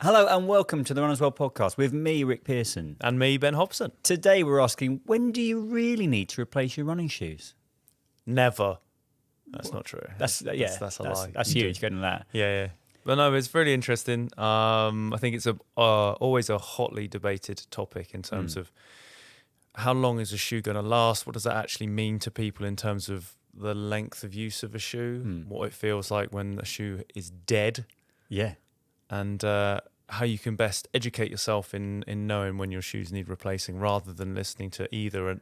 Hello and welcome to the Run As Well podcast with me, Rick Pearson. And me, Ben Hobson. Today we're asking, when do you really need to replace your running shoes? Never. That's not true. That's a lie. That's huge, getting that. Yeah. But no, it's really interesting. I think it's always a hotly debated topic in terms of how long is a shoe going to last? What does that actually mean to people in terms of the length of use of a shoe? What it feels like when a shoe is dead? Yeah. And how you can best educate yourself in knowing when your shoes need replacing, rather than listening to either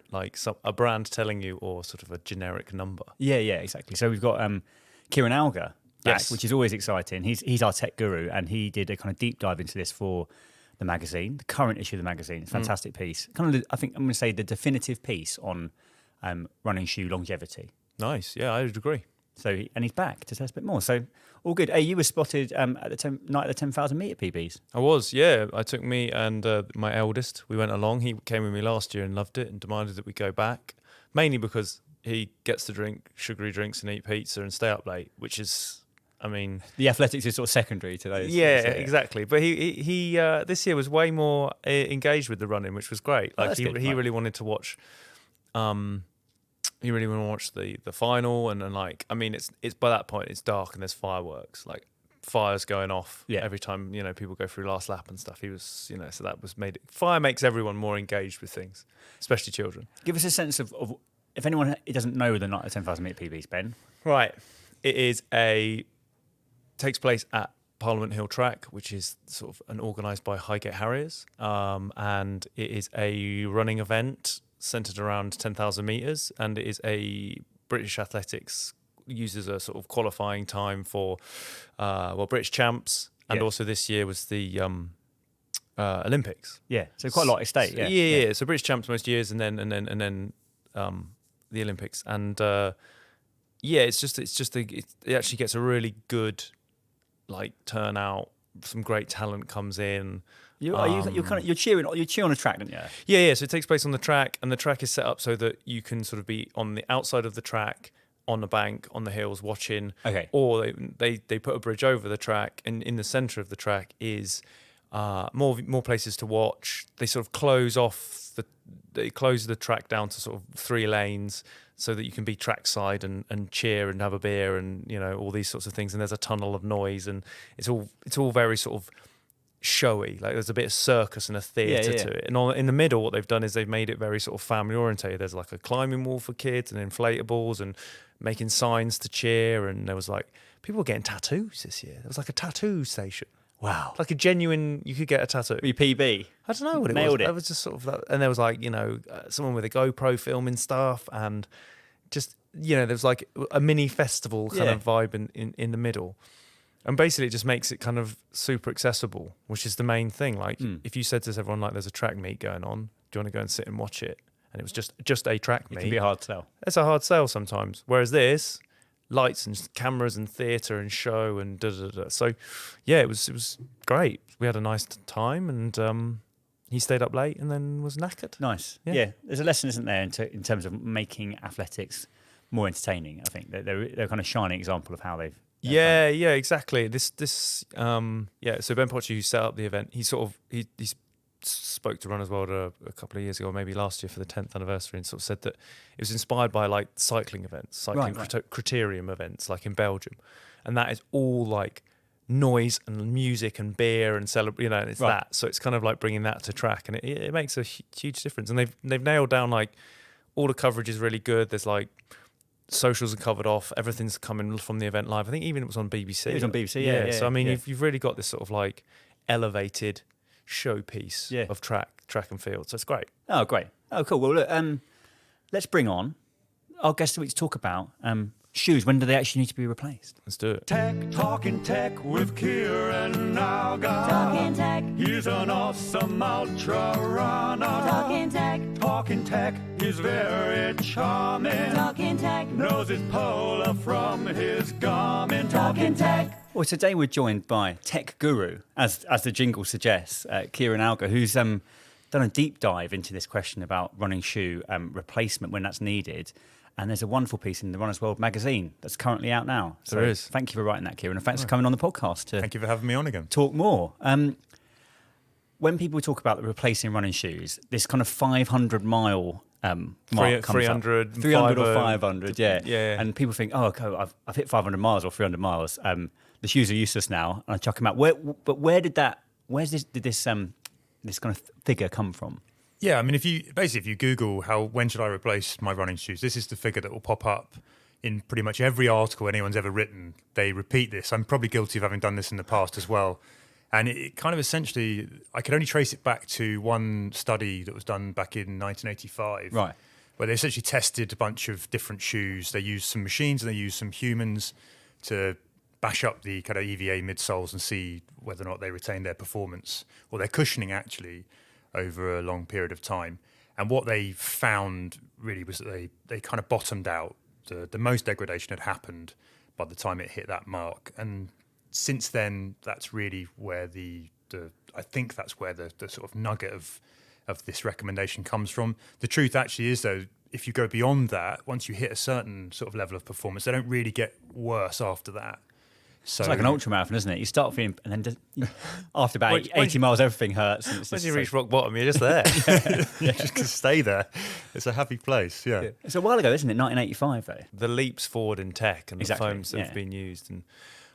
a brand telling you or sort of a generic number. Yeah, exactly. So we've got Kieran Alger back, which is always exciting. He's our tech guru, and he did a kind of deep dive into this for the magazine, the current issue of the magazine. It's a fantastic piece. Kind of, I think I'm going to say the definitive piece on running shoe longevity. Nice. Yeah, I would agree. So, and he's back to test a bit more. So, all good. Hey, you were spotted at the night of the 10,000 metre PBs. I was, yeah. I took me and my eldest. We went along. He came with me last year and loved it and demanded that we go back, mainly because he gets to drink sugary drinks and eat pizza and stay up late, which is, I mean... The athletics is sort of secondary to those. Yeah, exactly. But he this year was way more engaged with the running, which was great. Like he really wanted to watch... You really want to watch the final, and like, I mean, it's by that point it's dark and there's fireworks, like fires going off every time people go through last lap and stuff. He was so that was made it. Fire makes everyone more engaged with things, especially children. Give us a sense of if anyone doesn't know the night of 10,000 metre PBs, Ben. Right, takes place at Parliament Hill Track, which is sort of organised by Highgate Harriers, and it is a running event centred around 10,000 metres, and it is a British Athletics uses a sort of qualifying time for British champs, and also this year was the Olympics. Yeah, so quite a lot at stake. Yeah. So British champs most years, and then the Olympics, and it actually gets a really good turnout. Some great talent comes in. You're cheering on a track, don't you? Yeah. So it takes place on the track, and the track is set up so that you can sort of be on the outside of the track, on the bank, on the hills, watching. Okay. Or they put a bridge over the track, and in the centre of the track is more places to watch. They sort of close the track down to sort of 3 lanes, so that you can be trackside and cheer and have a beer and all these sorts of things. And there's a tunnel of noise, and it's all very sort of showy. Like there's a bit of circus and a theatre to it. And in the middle, what they've done is they've made it very sort of family orientated. There's like a climbing wall for kids and inflatables and making signs to cheer. And there was like people were getting tattoos this year. There was like a tattoo station. Wow. Like a genuine, you could get a tattoo. Your PB. I don't know what it Nailed was. it. It was just sort of that. And there was like, someone with a GoPro filming stuff, and just, there was like a mini festival kind of vibe in the middle. And basically it just makes it kind of super accessible, which is the main thing. Like if you said to everyone, like, there's a track meet going on, do you want to go and sit and watch it? And it was just a track meet. It can be a hard sell. It's a hard sell sometimes. Whereas this, lights and cameras and theatre and show and da-da-da. So, yeah, it was great. We had a nice time, and he stayed up late and then was knackered. Nice. Yeah. There's a lesson, isn't there, in terms of making athletics more entertaining. I think they're a kind of shining example of how they've... Yeah, exactly. So Ben Pocher, who set up the event, he spoke to Run As Well a couple of years ago, maybe last year, for the 10th anniversary, and sort of said that it was inspired by like cycling events, criterium events, like in Belgium, and that is all like noise and music and beer and celebrate, and it's that. So it's kind of like bringing that to track, and it makes a huge difference. And they've nailed down like all the coverage is really good. There's like socials are covered off. Everything's coming from the event live. I think even it was on BBC. It was on BBC, yeah. So I mean, you've really got this sort of like elevated showpiece of track and field. So it's great. Oh, great. Oh, cool. Well, look, let's bring on our guest to talk about shoes. When do they actually need to be replaced? Let's do it. Talking tech with Kieran Alger. Talking tech. He's an awesome ultra runner. Talking tech. He's very charming. Talking tech. Knows his polar from his Garmin. Talking tech. Well, today we're joined by tech guru, as the jingle suggests, Kieran Alger, who's done a deep dive into this question about running shoe replacement when that's needed. And there's a wonderful piece in the Runners World magazine that's currently out now. So there is. Thank you for writing that, Kieran, and thanks for coming on the podcast to Thank you for having me on again. talk more. when people talk about replacing running shoes, this kind of 500 mile mark comes 300, up. 300 or 50, 500, yeah. yeah. And people think, oh, okay, I've hit 500 miles or 300 miles. The shoes are useless now, and I chuck them out. Did this kind of figure come from? Yeah, I mean, if you Google when should I replace my running shoes, this is the figure that will pop up in pretty much every article anyone's ever written. They repeat this. I'm probably guilty of having done this in the past as well. And it kind of essentially, I can only trace it back to one study that was done back in 1985. Right. Where they essentially tested a bunch of different shoes. They used some machines and they used some humans to bash up the kind of EVA midsoles and see whether or not they retain their performance or their cushioning actually over a long period of time. And what they found really was that they kind of bottomed out. The most degradation had happened by the time it hit that mark. And since then, that's really where I think that's where the sort of nugget of this recommendation comes from. The truth actually is, though, if you go beyond that, once you hit a certain sort of level of performance, they don't really get worse after that. So, it's like an ultra marathon, isn't it? You start feeling, and then after about 80 miles, everything hurts. And it's Once just you reach rock bottom, you're just there. you just can stay there. It's a happy place, yeah. It's a while ago, isn't it? 1985, though. The leaps forward in tech and Exactly, the foams that have yeah. been used. And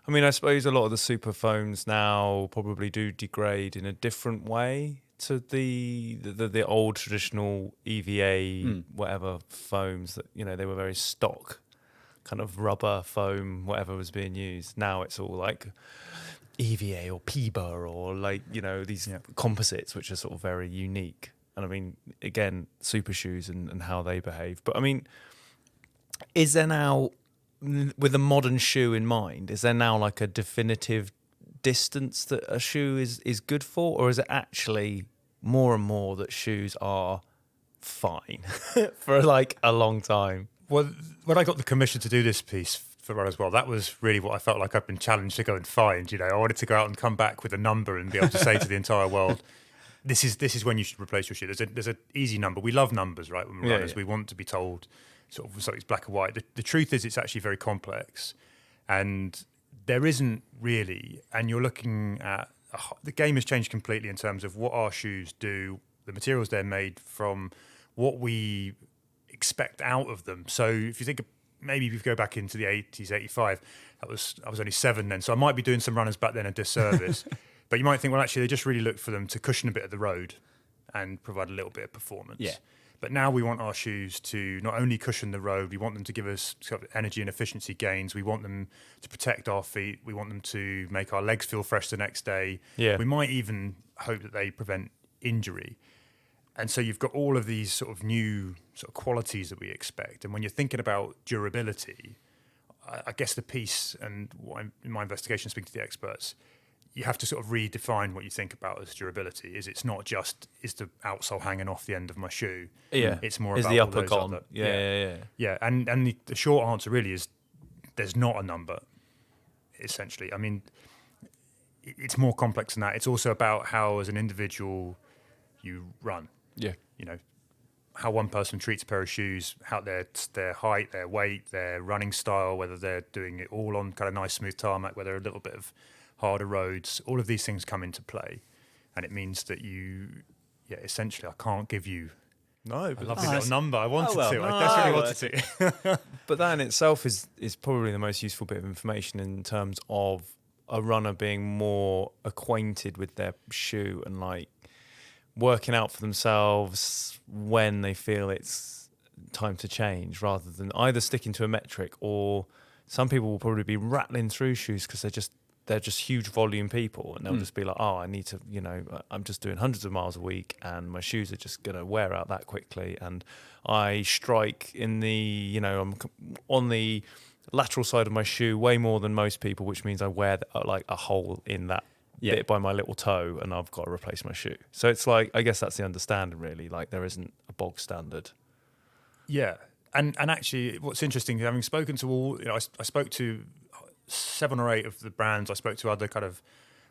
I mean, I suppose a lot of the super foams now probably do degrade in a different way to the old traditional EVA whatever foams that, they were very stock kind of rubber foam, whatever was being used. Now it's all like EVA or PIBA or these composites, which are sort of very unique. And I mean, again, super shoes and how they behave. But I mean, is there now, with a modern shoe in mind, is there now like a definitive distance that a shoe is good for? Or is it actually more and more that shoes are fine for like a long time? Well, when I got the commission to do this piece for Run as well, that was really what I felt like I've been challenged to go and find. I wanted to go out and come back with a number and be able to say to the entire world, this is when you should replace your shoe. There's an easy number. We love numbers, right? When we're runners, we want to be told sort of something's black and white. The truth is, it's actually very complex, and there isn't really. And you're looking at the game has changed completely in terms of what our shoes do, the materials they're made from, what we expect out of them. So if you think maybe if you go back into the 80s, 85, I was only 7 then, so I might be doing some runners back then a disservice. But you might think, well, actually, they just really look for them to cushion a bit of the road and provide a little bit of performance. Yeah. But now we want our shoes to not only cushion the road, we want them to give us sort of energy and efficiency gains. We want them to protect our feet. We want them to make our legs feel fresh the next day. Yeah. We might even hope that they prevent injury. And so you've got all of these sort of new sort of qualities that we expect. And when you're thinking about durability, I guess the piece and in my investigation, speaking to the experts, you have to sort of redefine what you think about as durability. It's not just, is the outsole hanging off the end of my shoe? Yeah. It's more is about the all upper those gone? other- Yeah. And the short answer really is there's not a number, essentially. I mean, it's more complex than that. It's also about how, as an individual, you run. Yeah. How one person treats a pair of shoes, how their height, their weight, their running style, whether they're doing it all on kind of nice smooth tarmac, whether a little bit of harder roads, all of these things come into play. And it means that essentially I can't give you No, a lovely little number. I wanted to. No, I desperately wanted to. But that in itself is probably the most useful bit of information in terms of a runner being more acquainted with their shoe and like working out for themselves when they feel it's time to change, rather than either sticking to a metric, or some people will probably be rattling through shoes because they're just huge volume people, and they'll just be like, oh, I need to, I'm just doing hundreds of miles a week and my shoes are just going to wear out that quickly. And I strike in the, I'm on the lateral side of my shoe way more than most people, which means I wear like a hole in that bit by my little toe, and I've got to replace my shoe. So it's like, I guess that's the understanding really, like there isn't a bog standard. Yeah. And actually, what's interesting, having spoken to all, I spoke to 7 or 8 of the brands. I spoke to other kind of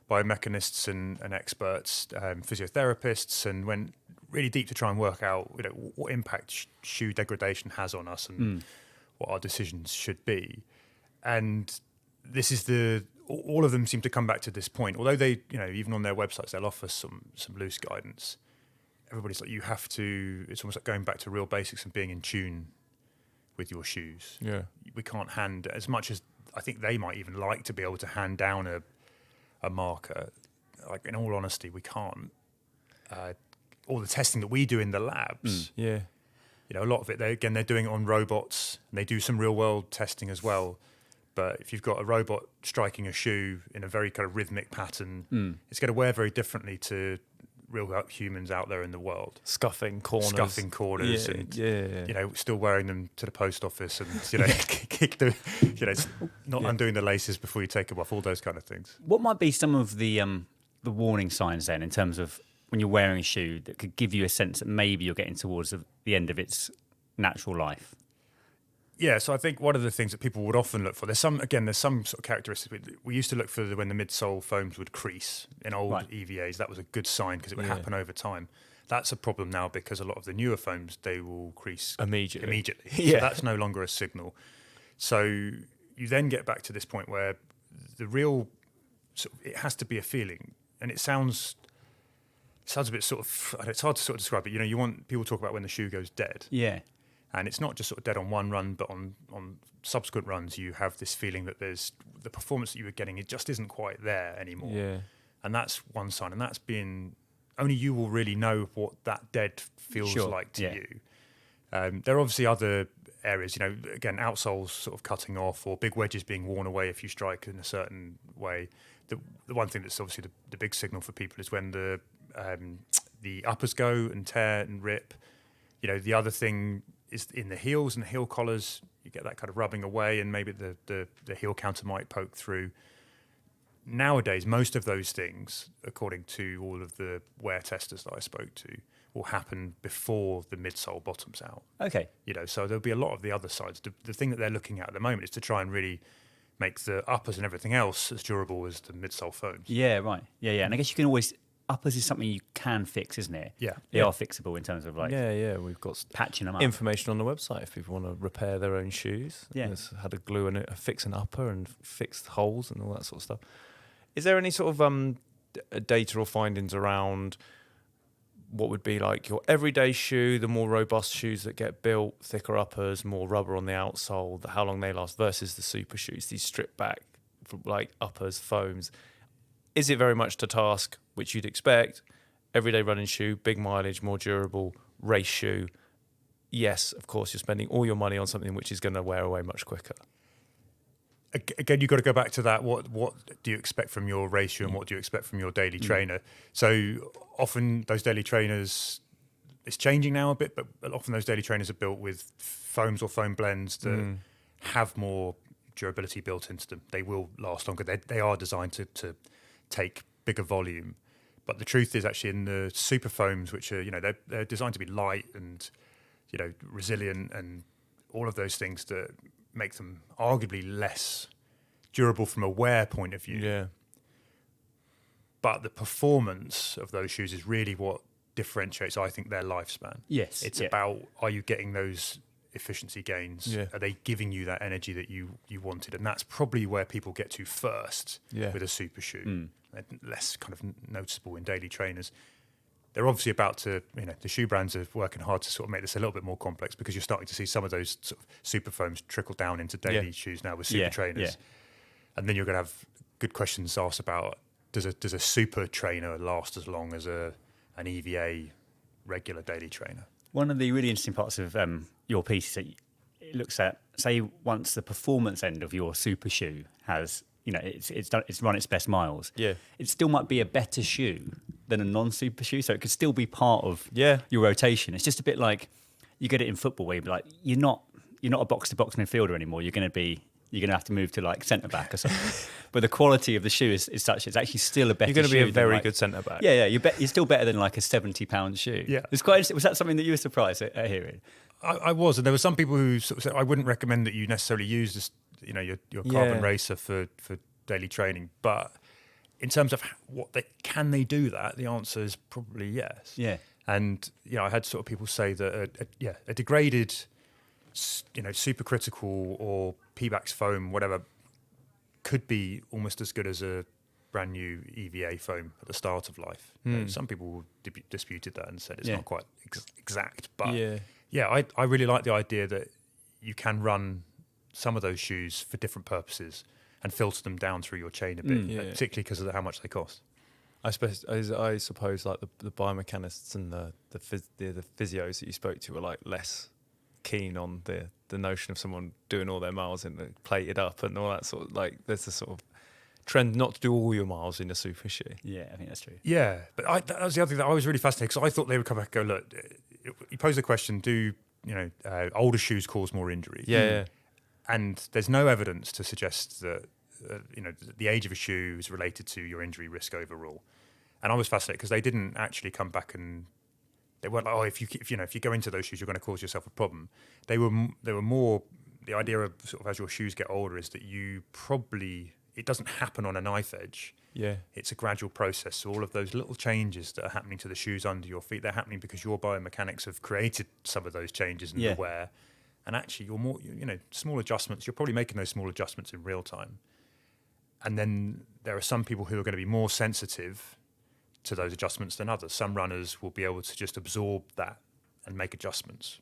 biomechanists and experts, physiotherapists, and went really deep to try and work out what impact shoe degradation has on us and what our decisions should be. And this is all of them seem to come back to this point. Although they, even on their websites, they'll offer some loose guidance. Everybody's like, you have to. It's almost like going back to real basics and being in tune with your shoes. Yeah. We can't hand as much as I think they might even like to be able to hand down a marker. Like, in all honesty, we can't. All the testing that we do in the labs. Yeah. A lot of it, they're doing it on robots, and they do some real world testing as well. But if you've got a robot striking a shoe in a very kind of rhythmic pattern, it's going to wear very differently to real humans out there in the world. Scuffing corners. And, still wearing them to the post office and, kick the, not undoing the laces before you take them off, all those kind of things. What might be some of the warning signs then in terms of when you're wearing a shoe that could give you a sense that maybe you're getting towards the end of its natural life? Yeah, so I think one of the things that people would often look for, there's some sort of characteristics. We used to look for when the midsole foams would crease in old EVAs. That was a good sign because it would happen over time. That's a problem now because a lot of the newer foams, they will crease immediately. So that's no longer a signal. So you then get back to this point where the real, it has to be a feeling. And it sounds a bit sort of, it's hard to sort of describe it. You want people to talk about when the shoe goes dead. Yeah. And it's not just sort of dead on one run, but on subsequent runs, you have this feeling that there's the performance that you were getting, it just isn't quite there anymore. Yeah. And that's one sign. And that's only you will really know what that dead feels like to you. There are obviously other areas, again, outsoles sort of cutting off or big wedges being worn away if you strike in a certain way. The one thing that's obviously the big signal for people is when the uppers go and tear and rip. The other thing is in the heels and the heel collars, you get that kind of rubbing away and maybe the heel counter might poke through. Nowadays, most of those things, according to all of the wear testers that I spoke to, will happen before the midsole bottoms out. Okay. So there'll be a lot of the other sides. The thing that they're looking at the moment is to try and really make the uppers and everything else as durable as the midsole foams. Yeah, right. Yeah. And I guess you can always... Uppers is something you can fix, isn't it? Yeah. They are fixable in terms of we've got patching them up. Information on the website if people want to repair their own shoes. Yeah. There's how to glue and fix an upper and fix the holes and all that sort of stuff. Is there any sort of data or findings around what would be like your everyday shoe, the more robust shoes that get built, thicker uppers, more rubber on the outsole, how long they last versus the super shoes, these stripped back like uppers, foams? Is it very much to task, which you'd expect, everyday running shoe, big mileage, more durable, race shoe? Yes, of course, you're spending all your money on something which is going to wear away much quicker. Again, you've got to go back to that. What do you expect from your race shoe and what do you expect from your daily trainer? So often those daily trainers, it's changing now a bit, but often those daily trainers are built with foams or foam blends that have more durability built into them. They will last longer. They are designed to take bigger volume, but the truth is actually in the super foams, which are they're designed to be light and resilient and all of those things that make them arguably less durable from a wear point of view. Yeah. But the performance of those shoes is really what differentiates, I think, their lifespan. Yes. It's about, are you getting those efficiency gains? Yeah. Are they giving you that energy that you wanted? And that's probably where people get to first with a super shoe. Less kind of noticeable in daily trainers. They're obviously about to, the shoe brands are working hard to sort of make this a little bit more complex because you're starting to see some of those sort of super foams trickle down into daily shoes now with super trainers. Yeah. And then you're going to have good questions asked about, does a super trainer last as long as an EVA regular daily trainer? One of the really interesting parts of your piece is that it looks at, say, once the performance end of your super shoe has, it's run its best miles. Yeah, it still might be a better shoe than a non-super shoe, so it could still be part of your rotation. It's just a bit like you get it in football where you're like, you're not a box-to-box midfielder anymore. You're going to have to move to like centre back or something. But the quality of the shoe is such it's actually still a better shoe. You're going to be a very good centre back. Yeah. You're still better than like a £70 shoe. Yeah, it's quite interesting. Was that something that you were surprised at hearing? I was, and there were some people who sort of said I wouldn't recommend that you necessarily use this, your carbon racer for daily training. But in terms of can they do that? The answer is probably yes. Yeah, and I had sort of people say that a degraded, supercritical or Pebax foam, whatever, could be almost as good as a brand new EVA foam at the start of life. Some people disputed that and said it's not quite exact, but I really like the idea that you can run some of those shoes for different purposes and filter them down through your chain a bit, particularly because of how much they cost. I suppose like the biomechanists and the physios that you spoke to were like less keen on the notion of someone doing all their miles in the plated up and all that sort of, like, there's a sort of trend not to do all your miles in a super shoe. Yeah, I think that's true. Yeah, but that was the other thing that I was really fascinated, because I thought they would come back and go, look, you pose the question, do older shoes cause more injury? Yeah. And there's no evidence to suggest that the age of a shoe is related to your injury risk overall. And I was fascinated because they didn't actually come back and they weren't like, oh, if you go into those shoes, you're going to cause yourself a problem. They were more, the idea of sort of as your shoes get older is that it doesn't happen on a knife edge. Yeah. It's a gradual process. So all of those little changes that are happening to the shoes under your feet, they're happening because your biomechanics have created some of those changes in the wear. And actually, you're more, small adjustments, you're probably making those small adjustments in real time. And then there are some people who are going to be more sensitive to those adjustments than others. Some runners will be able to just absorb that and make adjustments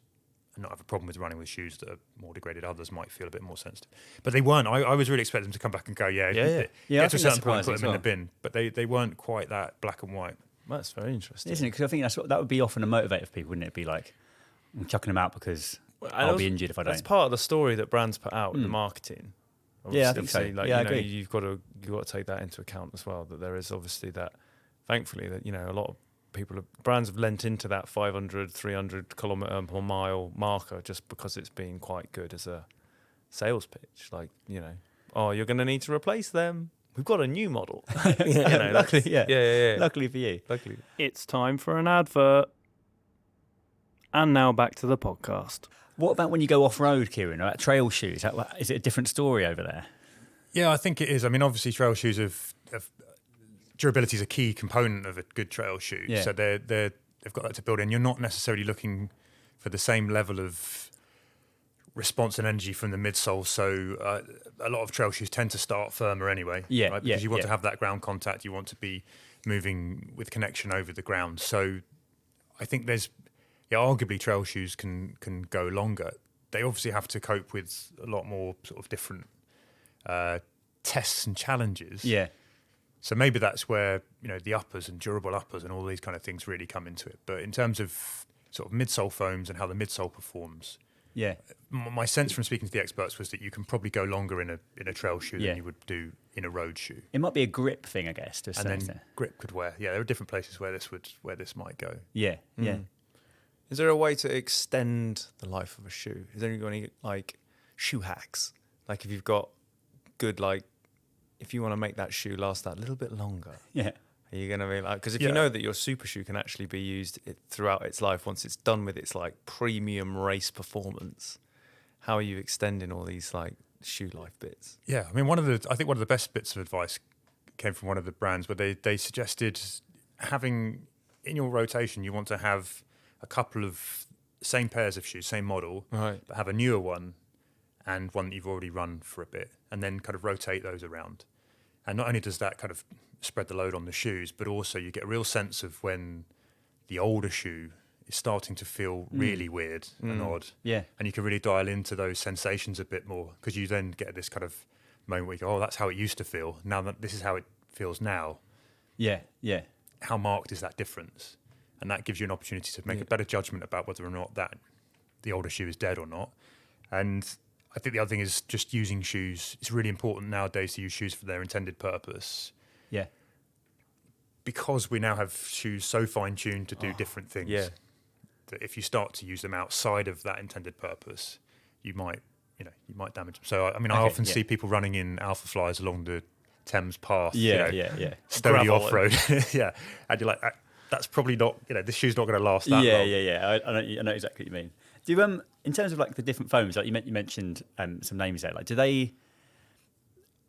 and not have a problem with running with shoes that are more degraded. Others might feel a bit more sensitive. But they weren't. I was really expecting them to come back and go, get to a certain point, put them in the bin. But they weren't quite that black and white. That's very interesting. Isn't it? Because I think that would be often a motivator for people, wouldn't it? Be like, I'm chucking them out because I'll be injured if I don't. That's part of the story that brands put out with the marketing. Obviously, I think so. Like, I agree. You've got to take that into account as well. That there is obviously that. Thankfully, that a lot of brands have lent into that 500, 300 kilometre per mile marker just because it's been quite good as a sales pitch. Like, you're going to need to replace them. We've got a new model. Luckily, yeah. Luckily for you. Luckily. It's time for an advert. And now back to the podcast. What about when you go off-road, Kieran? Or trail shoes? Is it a different story over there? Yeah, I think it is. I mean, obviously, trail shoes have durability is a key component of a good trail shoe. Yeah. So they've got that to build in. You're not necessarily looking for the same level of response and energy from the midsole. So a lot of trail shoes tend to start firmer anyway. Yeah, right? Because you want to have that ground contact. You want to be moving with connection over the ground. So I think arguably trail shoes can go longer. They obviously have to cope with a lot more sort of different tests and challenges. Yeah. So maybe that's where, the uppers and durable uppers and all these kind of things really come into it. But in terms of sort of midsole foams and how the midsole performs, my sense from speaking to the experts was that you can probably go longer in a trail shoe than you would do in a road shoe. It might be a grip thing, I guess. To and then grip could wear. Yeah, there are different places where this might go. Yeah. Is there a way to extend the life of a shoe? Is there any like shoe hacks? Like if you've got good if you want to make that shoe last that little bit longer, are you going to be like, because if you know that your super shoe can actually be used throughout its life, once it's done with its like premium race performance, how are you extending all these like shoe life bits? Yeah, I mean, one of the best bits of advice came from one of the brands where they suggested having in your rotation, you want to have a couple of same pairs of shoes, same model, right, but have a newer one and one that you've already run for a bit, and then kind of rotate those around. And not only does that kind of spread the load on the shoes, but also you get a real sense of when the older shoe is starting to feel really weird and odd. Yeah. And you can really dial into those sensations a bit more, because you then get this kind of moment where you go, oh, that's how it used to feel. Now this is how it feels now. Yeah. How marked is that difference? And that gives you an opportunity to make a better judgment about whether or not that the older shoe is dead or not. And I think the other thing is just using shoes. It's really important nowadays to use shoes for their intended purpose. Yeah. Because we now have shoes so fine-tuned to do different things, that if you start to use them outside of that intended purpose, you might damage them. So, I mean, I often see people running in Alpha Flies along the Thames Path. Stony off-road. Yeah. And you're like, that's probably not, this shoe's not going to last that long. Yeah. I know exactly what you mean. Do in terms of like the different foams, like you mentioned some names there, like do they,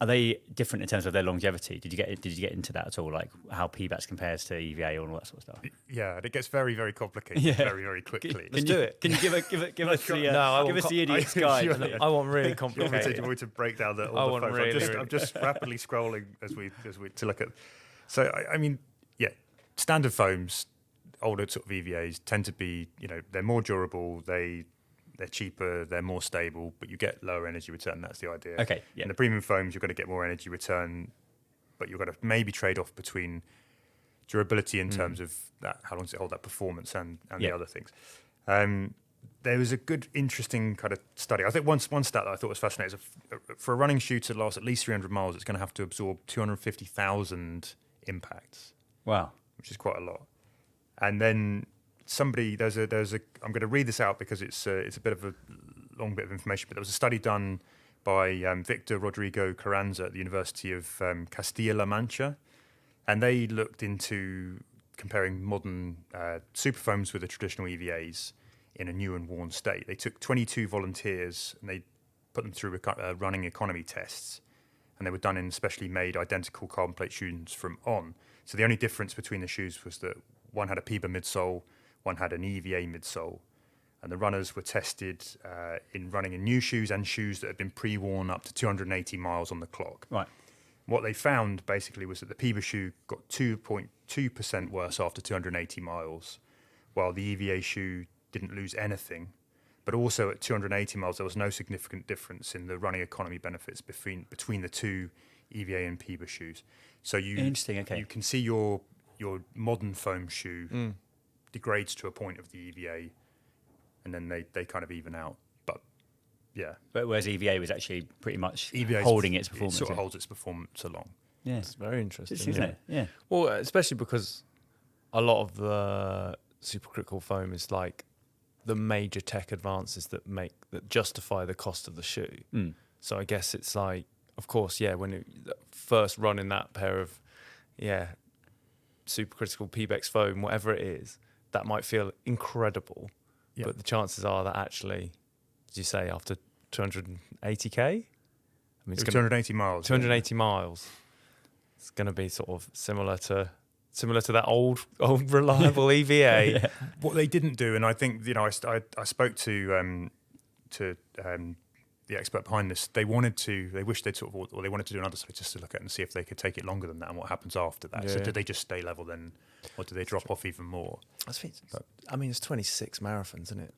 Are they different in terms of their longevity? Did you get into that at all? Like how Pebax compares to EVA and all that sort of stuff? Yeah, and it gets very, very complicated very, very quickly. Let's do it. Can you give us the I give us the idiot's guide? I want really You want me complicated. to break down all I the want photos? really, I'm just rapidly scrolling as we to look at. So I mean, yeah, standard foams, older sort of EVAs tend to be, they're more durable. They're cheaper. They're more stable, but you get lower energy return. That's the idea. Okay. Yeah. And the premium foams, you're going to get more energy return, but you're going to maybe trade off between durability in terms of that, how long does it hold, that performance, and the other things. There was a good, interesting kind of study. I think one stat that I thought was fascinating is for a running shoe to last at least 300 miles, it's going to have to absorb 250,000 impacts. Wow. Which is quite a lot. And then there's a I'm going to read this out because it's a bit of a long bit of information, but there was a study done by Victor Rodrigo Carranza at the University of Castilla-La Mancha, and they looked into comparing modern superfoams with the traditional EVAs in a new and worn state. They took 22 volunteers and they put them through running economy tests, and they were done in specially made identical carbon plate shoes from On. So the only difference between the shoes was that one had a Peba midsole, one had an EVA midsole, and the runners were tested in running in new shoes and shoes that had been pre-worn up to 280 miles on the clock. Right. What they found basically was that the Peba shoe got 2.2% worse after 280 miles, while the EVA shoe didn't lose anything. But also at 280 miles, there was no significant difference in the running economy benefits between the two EVA and Peba shoes. So Interesting, okay. you can see your modern foam shoe degrades to a point of the EVA, and then they kind of even out. But yeah, But whereas EVA was actually pretty much EVA holding its performance. It sort of holds its performance along. Yeah. It's very interesting, Isn't it? Yeah. Well, especially because a lot of the supercritical foam is like the major tech advances that justify the cost of the shoe. So I guess it's like, of course, when you first running that pair of supercritical Pebax foam, whatever it is, that might feel incredible, but the chances are that actually, as you say, after 280k, I mean, It's 280 miles. 280 miles. It's going to be sort of similar to that old reliable EVA. What they didn't do, and I think I spoke to the expert behind this. They wished they'd sort of, or they wanted to do another study just to look at and see if they could take it longer than that and what happens after that. So did they just stay level then, or do they drop off even more? I mean, it's 26 marathons, isn't it?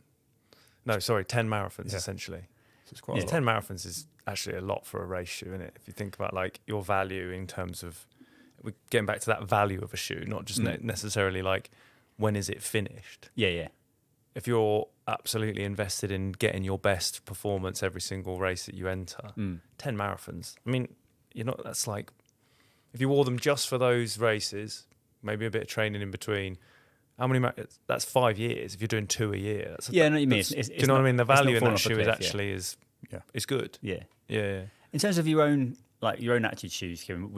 No, sorry, 10 marathons essentially. So it's quite a lot. 10 marathons is actually a lot for a race shoe, isn't it? If you think about like your value in terms of, we're getting back to that value of a shoe, not just necessarily like when is it finished. Yeah. If you're absolutely invested in getting your best performance every single race that you enter, 10 marathons. I mean, that's like, if you wore them just for those races, maybe a bit of training in between, how many? That's 5 years. If you're doing 2 a year, I know what you mean. do you know what I mean? The value in that shoe is actually is good. Yeah. Yeah. In terms of your own attitude shoes, Kieran,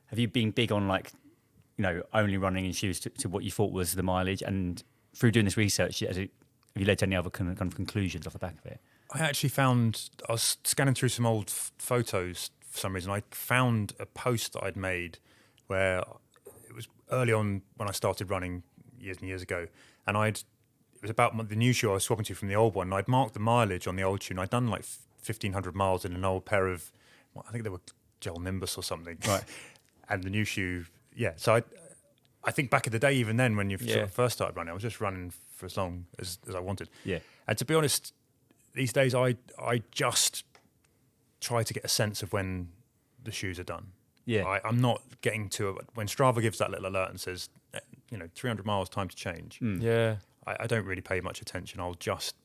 have you been big on only running in shoes to what you thought was the mileage, and through doing this research, have you led to any other kind of conclusions off the back of it? I actually found, I was scanning through some old photos for some reason. I found a post that I'd made where it was early on when I started running years and years ago, and it was about the new shoe I was swapping to from the old one, and I'd marked the mileage on the old shoe, and I'd done like 1,500 miles in an old pair of, I think they were Gel Nimbus or something. Right. And the new shoe, so I think back in the day, even then, when you sort of first started running, I was just running for as long as I wanted. Yeah. And to be honest, these days I just try to get a sense of when the shoes are done. Yeah. I'm not getting to when Strava gives that little alert and says, 300 miles, time to change. Yeah. I don't really pay much attention. I'll just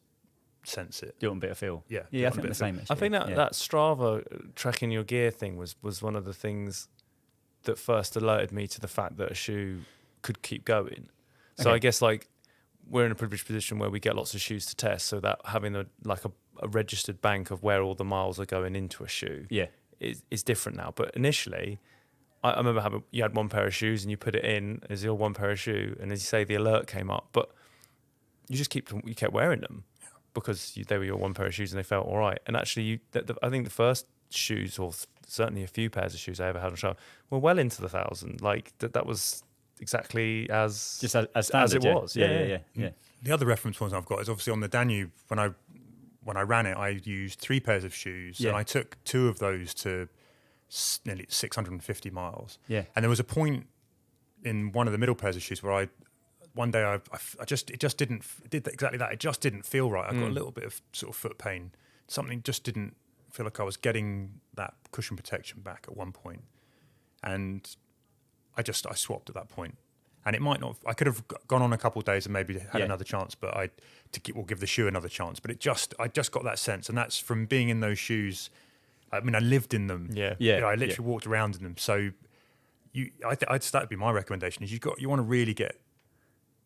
sense it. Do it on a bit of feel. Yeah. Yeah, I think the same. I think that Strava tracking your gear thing was one of the things that first alerted me to the fact that a shoe could keep going. So I guess we're in a privileged position where we get lots of shoes to test, so that having a registered bank of where all the miles are going into a shoe is different now. But initially, I remember you had one pair of shoes and you put it in as your one pair of shoe, and as you say, the alert came up, but you kept wearing them because they were your one pair of shoes and they felt all right. And actually, I think the first shoes, or certainly a few pairs of shoes I ever had on show, were well into the thousand. Like that was exactly as Just as standard, it was. Yeah. The other reference points I've got is obviously on the Danube. When I ran it, I used 3 pairs of shoes, and I took 2 of those to nearly 650 miles. Yeah. And there was a point in one of the middle pairs of shoes where one day it just didn't did exactly that. It just didn't feel right. I got a little bit of sort of foot pain. Something just didn't feel like I was getting that cushion protection back at one point, and I swapped at that point. And it might not. I could have gone on a couple of days and maybe had another chance, but we'll give the shoe another chance. But I just got that sense, and that's from being in those shoes. I mean, I lived in them. Yeah. You know, I literally walked around in them. So that'd be my recommendation. Is you want to really get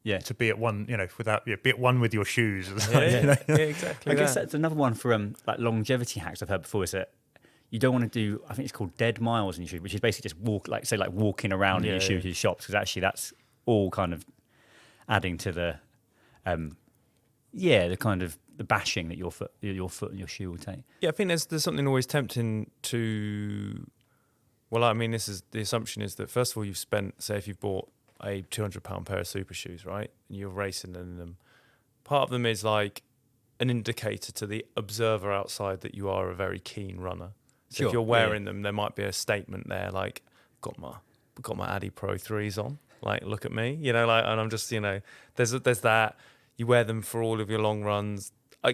to be at one, you know, be at one with your shoes. Exactly. I guess that's another one for like longevity hacks I've heard before, is that you don't want to do, I think it's called dead miles in your shoes, which is basically just walking around in your shoes to the shops, because actually that's all kind of adding to the the kind of the bashing that your foot and your shoe will take. Yeah, I think there's something always tempting to. Well, I mean, the assumption is that first of all, you've spent, say, if you've bought a £200 pair of super shoes, right, and you're racing in them, part of them is like an indicator to the observer outside that you are a very keen runner. So if you're wearing them, there might be a statement there like, got my Adi Pro 3s on, like, look at me, you know, like, and I'm just, you know, there's that. You wear them for all of your long runs.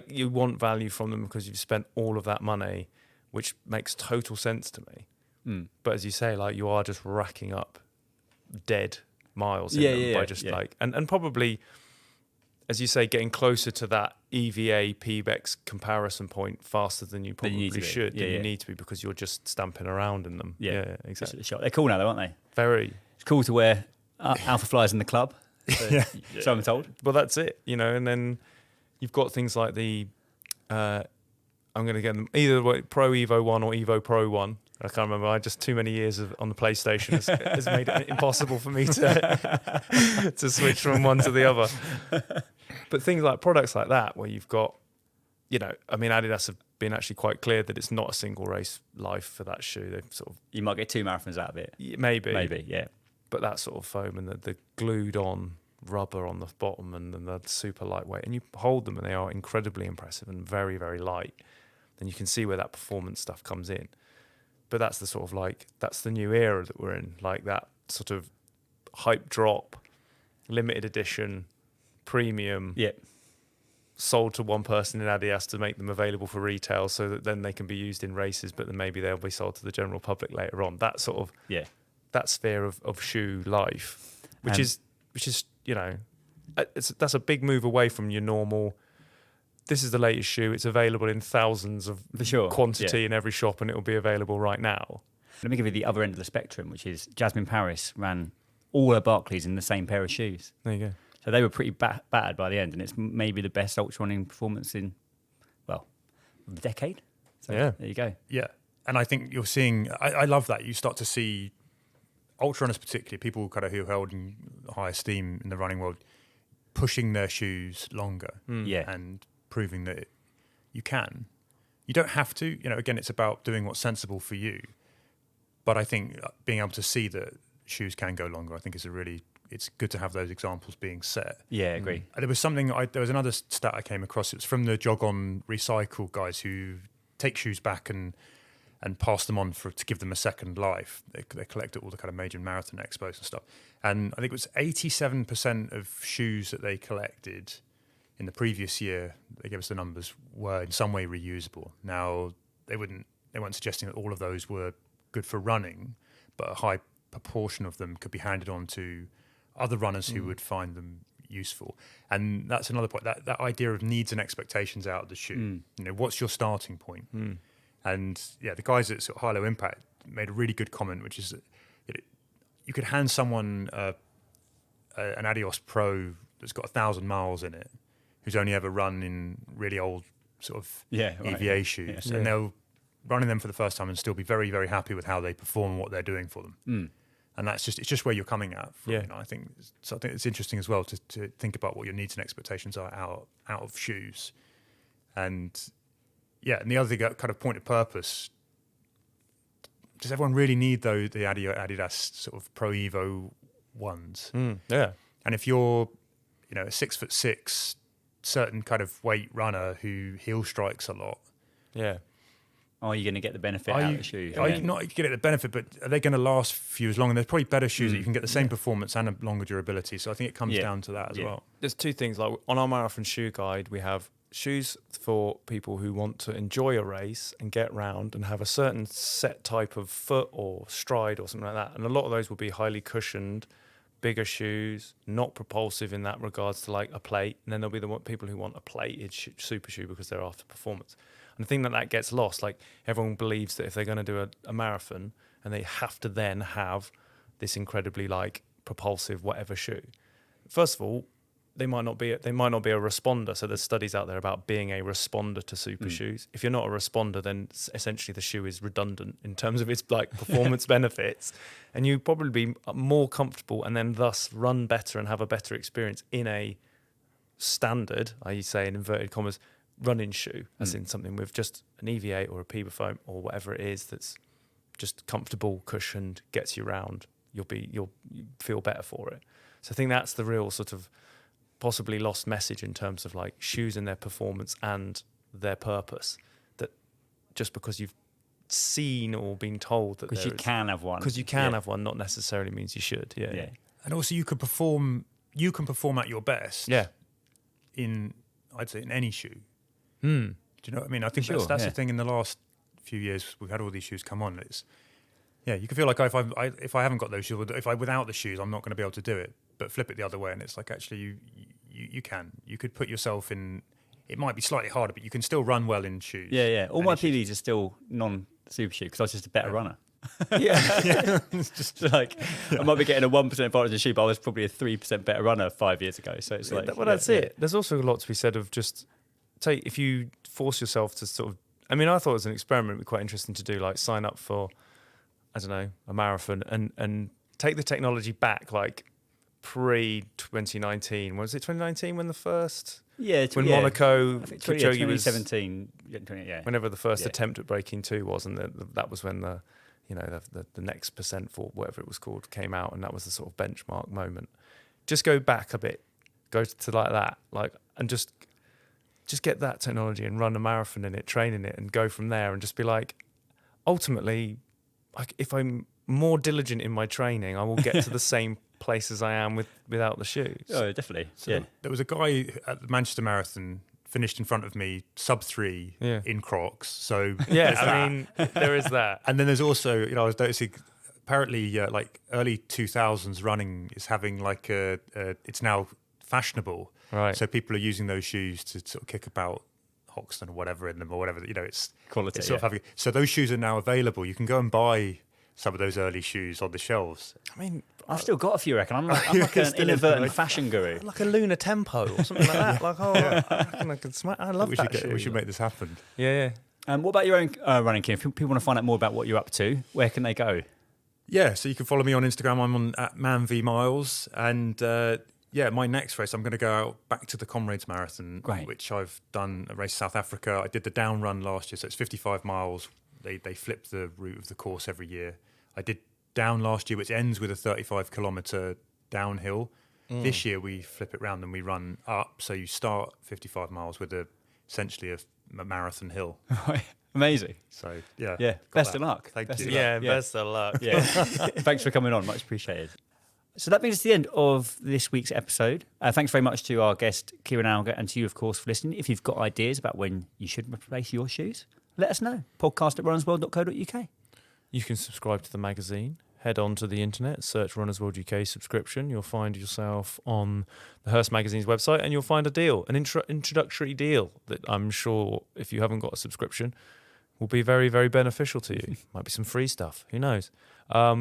You want value from them because you've spent all of that money, which makes total sense to me. But as you say, like, you are just racking up dead miles in them by just like, and probably, as you say, getting closer to that EVA PBEX comparison point faster than you probably should, than you need to be, because you're just stamping around in them. Yeah, exactly. They're cool now, though, aren't they? Very. It's cool to wear Alpha Flyers in the club. So I'm told. Well, that's it, you know, and then you've got things like the, I'm going to get them either Pro Evo 1 or Evo Pro 1. I can't remember. I just too many years on the PlayStation has made it impossible for me to switch from one to the other. But things like products like that, where you've got, you know, I mean, Adidas have been actually quite clear that it's not a single race life for that shoe. They've sort of, you might get 2 marathons out of it. Maybe, yeah. But that sort of foam and the glued on rubber on the bottom and the super lightweight, and you hold them and they are incredibly impressive and very, very light. And you can see where that performance stuff comes in. But that's the sort of like, that's the new era that we're in, like that sort of hype drop, limited edition, premium, sold to one person in Adidas to make them available for retail, so that then they can be used in races, but then maybe they'll be sold to the general public later on. That sort of that sphere of shoe life, which is you know, that's a big move away from your normal. This is the latest shoe. It's available in thousands of quantity in every shop, and it will be available right now. Let me give you the other end of the spectrum, which is Jasmine Paris ran all her Barclays in the same pair of shoes. There you go. So they were pretty battered by the end, and it's maybe the best ultra running performance in, well, the decade. So there you go. Yeah, and I think you're seeing. I love that. You start to see ultra runners, particularly people kind of who held in high esteem in the running world, pushing their shoes longer. And proving that you can. You don't have to. You know, again, it's about doing what's sensible for you. But I think being able to see that shoes can go longer, I think it's good to have those examples being set. Yeah, I agree. There was there was another stat I came across. It was from the Jog On Recycle guys who take shoes back and pass them on to give them a second life. They collect at all the kind of major marathon expos and stuff. And I think it was 87% of shoes that they collected in the previous year, they gave us the numbers, were in some way reusable. Now, they weren't suggesting that all of those were good for running, but a high proportion of them could be handed on to other runners who would find them useful. And that's another point, that idea of needs and expectations out of the shoe. You know, what's your starting point? And the guys at sort of High Low Impact made a really good comment, which is that you could hand someone an Adios Pro that's got 1,000 miles in it, who's only ever run in really old sort of EVA shoes, and they'll run in them for the first time and still be very, very happy with how they perform and what they're doing for them. And it's just where you're coming at. From, you know, I think it's interesting as well to think about what your needs and expectations are out of shoes. And and the other thing, kind of point of purpose, does everyone really need though the Adidas sort of Pro Evo ones? Yeah. And if you're, you know, a 6'6", certain kind of weight runner who heel strikes a lot, Yeah. Are you going to get the benefit out of the shoe? Are you not getting the benefit, but are they going to last for you as long? And there's probably better shoes that you can get the same performance and a longer durability. So I think it comes down to that as well. There's two things. Like on our marathon shoe guide, we have shoes for people who want to enjoy a race and get round and have a certain set type of foot or stride or something like that. And a lot of those will be highly cushioned, bigger shoes, not propulsive in that regards to like a plate. And then there'll be the people who want a plated super shoe because they're after performance. And I think that gets lost. Like everyone believes that if they're going to do a marathon and they have to then have this incredibly like propulsive whatever shoe. First of all, they might not be a responder. So there's studies out there about being a responder to super shoes. If you're not a responder, then essentially the shoe is redundant in terms of its like performance benefits, and you probably be more comfortable and then thus run better and have a better experience in a standard, I say in inverted commas, running shoe, as in something with just an EVA or a Piba foam or whatever it is that's just comfortable, cushioned, gets you round. You'll feel better for it. So I think that's the real sort of possibly lost message in terms of like shoes and their performance and their purpose. That just because you've seen or been told that because you can have one, have one, not necessarily means you should. Yeah. And also you can perform at your best. Yeah. I'd say in any shoe. Do you know what I mean? I think that's the thing. In the last few years, we've had all these shoes come on. You can feel like if I haven't got those shoes, without the shoes, I'm not going to be able to do it. But flip it the other way, and it's like actually you can. You could put yourself in. It might be slightly harder, but you can still run well in shoes. Yeah. All my PBs are still non-super shoe because I was just a better runner. It's just like I might be getting a 1% advantage in shoe, but I was probably a 3% better runner 5 years ago. So it's like, that's it. There's also a lot to be said of just if you force yourself to sort of. I mean, I thought it was an experiment. It'd be quite interesting to do, like sign up for, I don't know, a marathon and take the technology back, like pre-2019. Was it 2019 when the first? Yeah. When Monaco, Kipchoge was 2017. Whenever the first attempt at breaking 2 was, and that was when the next percent for whatever it was called came out, and that was the sort of benchmark moment. Just go back a bit, go to like that, like, and just get that technology and run a marathon in it, train in it, and go from there, and just be like, ultimately, like if I'm more diligent in my training, I will get to the same place as I am without the shoes. Oh, definitely. So there was a guy at the Manchester Marathon finished in front of me, sub-3 in Crocs. So I mean, there is that. And then there's also, I was noticing apparently like early 2000s running is having like it's now fashionable. Right. So people are using those shoes to sort of kick about Hoxton or whatever in them or whatever, it's quality. It's sort of so those shoes are now available. You can go and buy some of those early shoes on the shelves. I mean, I've still got a few, reckon. I'm like an inadvertent fashion guru. Like a Lunar Tempo or something like that. Like, I reckon I could smack. I love that shoe. We should make this happen. Yeah. What about your own running, Kieran? If people want to find out more about what you're up to, where can they go? Yeah, so you can follow me on Instagram. I'm on @manvmiles, and my next race, I'm going to go out back to the Comrades Marathon, which I've done a race in South Africa. I did the down run last year, so it's 55 miles. They flip the route of the course every year. I did down last year, which ends with a 35-kilometre downhill. This year we flip it round and we run up. So you start 55 miles with essentially a marathon hill. Amazing. So yeah. Best of luck. Thank you. Best of luck. Yeah. Thanks for coming on. Much appreciated. So that brings us to the end of this week's episode. Thanks very much to our guest, Kieran Alger, and to you, of course, for listening. If you've got ideas about when you should replace your shoes, let us know. podcast@runnersworld.co.uk. You can subscribe to the magazine. Head on to the internet, search Runners World UK subscription. You'll find yourself on the Hearst Magazine's website, and you'll find a deal, an introductory deal that I'm sure, if you haven't got a subscription, will be very, very beneficial to you. Might be some free stuff. Who knows?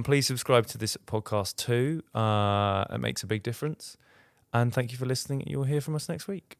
Please subscribe to this podcast too. It makes a big difference. And thank you for listening. You'll hear from us next week.